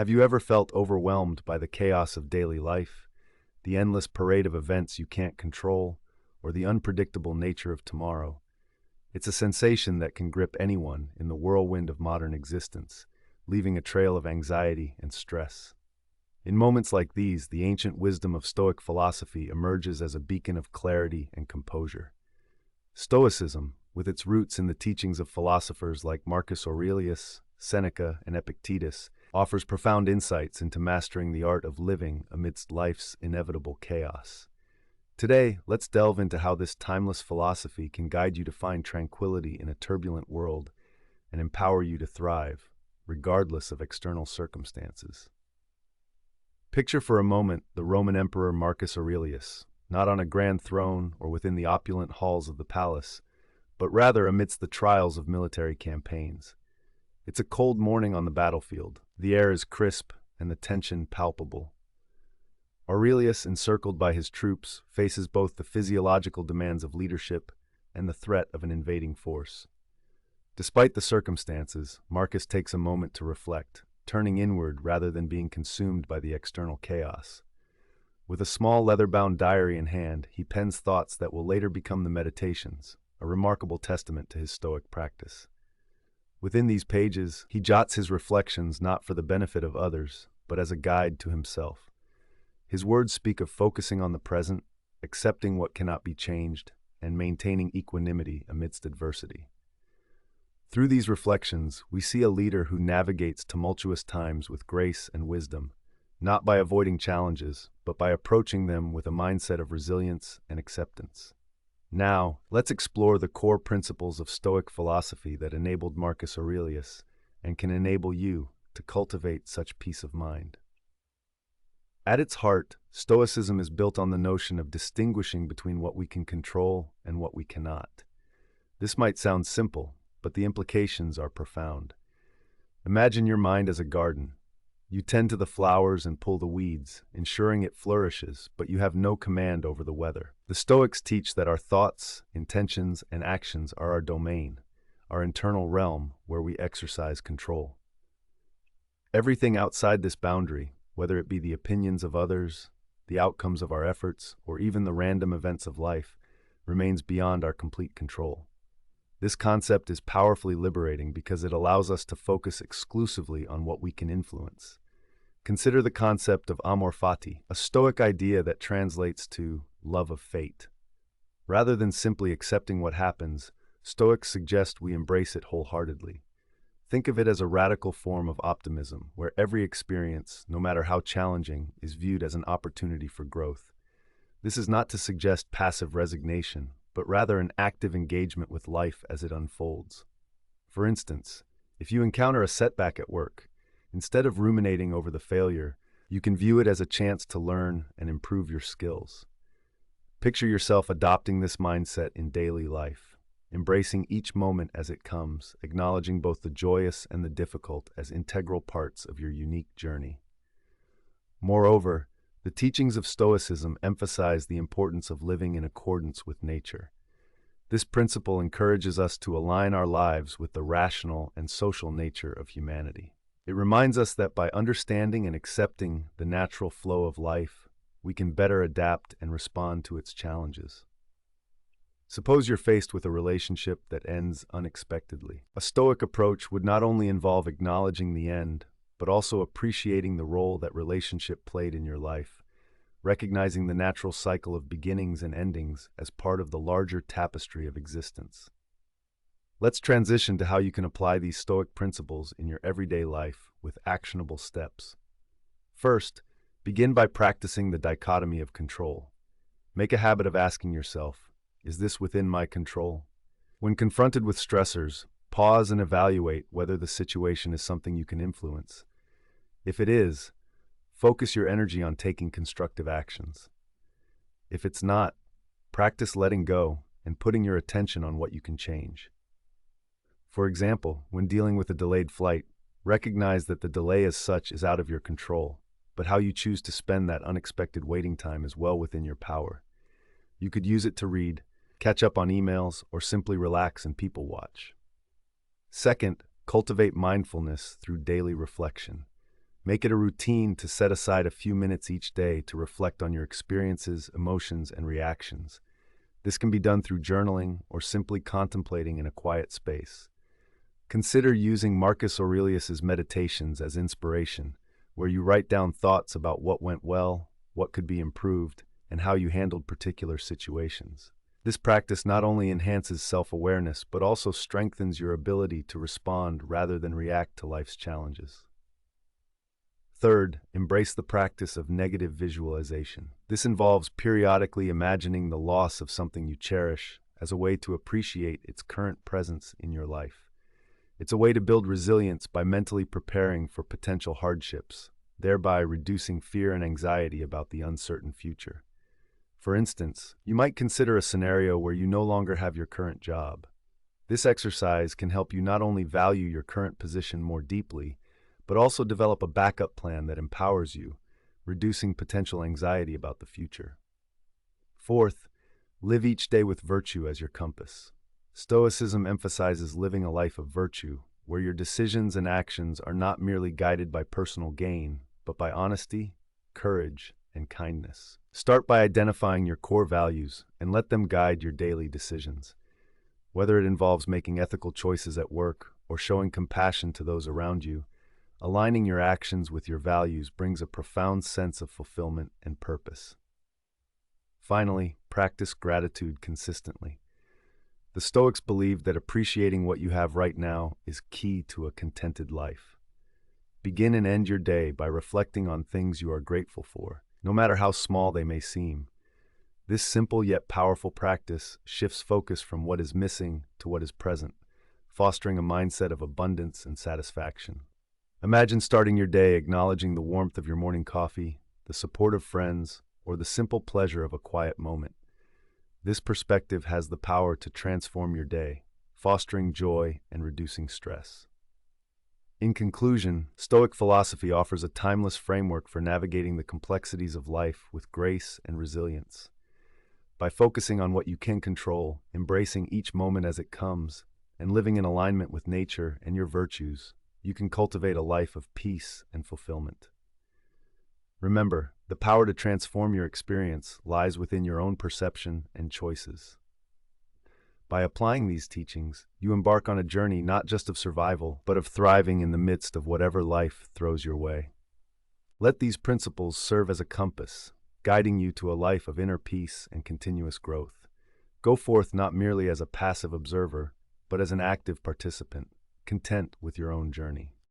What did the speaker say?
Have you ever felt overwhelmed by the chaos of daily life, the endless parade of events you can't control, or the unpredictable nature of tomorrow? It's a sensation that can grip anyone in the whirlwind of modern existence, leaving a trail of anxiety and stress. In moments like these, the ancient wisdom of Stoic philosophy emerges as a beacon of clarity and composure. Stoicism, with its roots in the teachings of philosophers like Marcus Aurelius, Seneca, and Epictetus, offers profound insights into mastering the art of living amidst life's inevitable chaos. Today, let's delve into how this timeless philosophy can guide you to find tranquility in a turbulent world and empower you to thrive, regardless of external circumstances. Picture for a moment the Roman Emperor Marcus Aurelius, not on a grand throne or within the opulent halls of the palace, but rather amidst the trials of military campaigns. It's a cold morning on the battlefield. The air is crisp and the tension palpable. Aurelius, encircled by his troops, faces both the physiological demands of leadership and the threat of an invading force. Despite the circumstances, Marcus takes a moment to reflect, turning inward rather than being consumed by the external chaos. With a small leather-bound diary in hand, he pens thoughts that will later become the Meditations, a remarkable testament to his Stoic practice. Within these pages, he jots his reflections not for the benefit of others, but as a guide to himself. His words speak of focusing on the present, accepting what cannot be changed, and maintaining equanimity amidst adversity. Through these reflections, we see a leader who navigates tumultuous times with grace and wisdom, not by avoiding challenges, but by approaching them with a mindset of resilience and acceptance. Now, let's explore the core principles of Stoic philosophy that enabled Marcus Aurelius and can enable you to cultivate such peace of mind. At its heart, Stoicism is built on the notion of distinguishing between what we can control and what we cannot. This might sound simple, but the implications are profound. Imagine your mind as a garden. You tend to the flowers and pull the weeds, ensuring it flourishes, but you have no command over the weather. The Stoics teach that our thoughts, intentions, and actions are our domain, our internal realm where we exercise control. Everything outside this boundary, whether it be the opinions of others, the outcomes of our efforts, or even the random events of life, remains beyond our complete control. This concept is powerfully liberating because it allows us to focus exclusively on what we can influence. Consider the concept of amor fati, a Stoic idea that translates to love of fate. Rather than simply accepting what happens, Stoics suggest we embrace it wholeheartedly. Think of it as a radical form of optimism, where every experience, no matter how challenging, is viewed as an opportunity for growth. This is not to suggest passive resignation, but rather an active engagement with life as it unfolds. For instance, if you encounter a setback at work, instead of ruminating over the failure, you can view it as a chance to learn and improve your skills. Picture yourself adopting this mindset in daily life, embracing each moment as it comes, acknowledging both the joyous and the difficult as integral parts of your unique journey. Moreover, the teachings of Stoicism emphasize the importance of living in accordance with nature. This principle encourages us to align our lives with the rational and social nature of humanity. It reminds us that by understanding and accepting the natural flow of life, we can better adapt and respond to its challenges. Suppose you're faced with a relationship that ends unexpectedly. A Stoic approach would not only involve acknowledging the end, but also appreciating the role that relationship played in your life, recognizing the natural cycle of beginnings and endings as part of the larger tapestry of existence. Let's transition to how you can apply these Stoic principles in your everyday life with actionable steps. First, begin by practicing the dichotomy of control. Make a habit of asking yourself, is this within my control? When confronted with stressors, pause and evaluate whether the situation is something you can influence. If it is, focus your energy on taking constructive actions. If it's not, practice letting go and putting your attention on what you can change. For example, when dealing with a delayed flight, recognize that the delay as such is out of your control, but how you choose to spend that unexpected waiting time is well within your power. You could use it to read, catch up on emails, or simply relax and people watch. Second, cultivate mindfulness through daily reflection. Make it a routine to set aside a few minutes each day to reflect on your experiences, emotions, and reactions. This can be done through journaling or simply contemplating in a quiet space. Consider using Marcus Aurelius's meditations as inspiration, where you write down thoughts about what went well, what could be improved, and how you handled particular situations. This practice not only enhances self-awareness, but also strengthens your ability to respond rather than react to life's challenges. Third, embrace the practice of negative visualization. This involves periodically imagining the loss of something you cherish as a way to appreciate its current presence in your life. It's a way to build resilience by mentally preparing for potential hardships, thereby reducing fear and anxiety about the uncertain future. For instance, you might consider a scenario where you no longer have your current job. This exercise can help you not only value your current position more deeply, but also develop a backup plan that empowers you, reducing potential anxiety about the future. Fourth, live each day with virtue as your compass. Stoicism emphasizes living a life of virtue, where your decisions and actions are not merely guided by personal gain, but by honesty, courage, and kindness. Start by identifying your core values and let them guide your daily decisions. Whether it involves making ethical choices at work or showing compassion to those around you, aligning your actions with your values brings a profound sense of fulfillment and purpose. Finally, practice gratitude consistently. The Stoics believed that appreciating what you have right now is key to a contented life. Begin and end your day by reflecting on things you are grateful for, no matter how small they may seem. This simple yet powerful practice shifts focus from what is missing to what is present, fostering a mindset of abundance and satisfaction. Imagine starting your day acknowledging the warmth of your morning coffee, the support of friends, or the simple pleasure of a quiet moment. This perspective has the power to transform your day, fostering joy and reducing stress. In conclusion, Stoic philosophy offers a timeless framework for navigating the complexities of life with grace and resilience. By focusing on what you can control, embracing each moment as it comes, and living in alignment with nature and your virtues, you can cultivate a life of peace and fulfillment. Remember, the power to transform your experience lies within your own perception and choices. By applying these teachings, you embark on a journey not just of survival, but of thriving in the midst of whatever life throws your way. Let these principles serve as a compass, guiding you to a life of inner peace and continuous growth. Go forth not merely as a passive observer, but as an active participant, content with your own journey.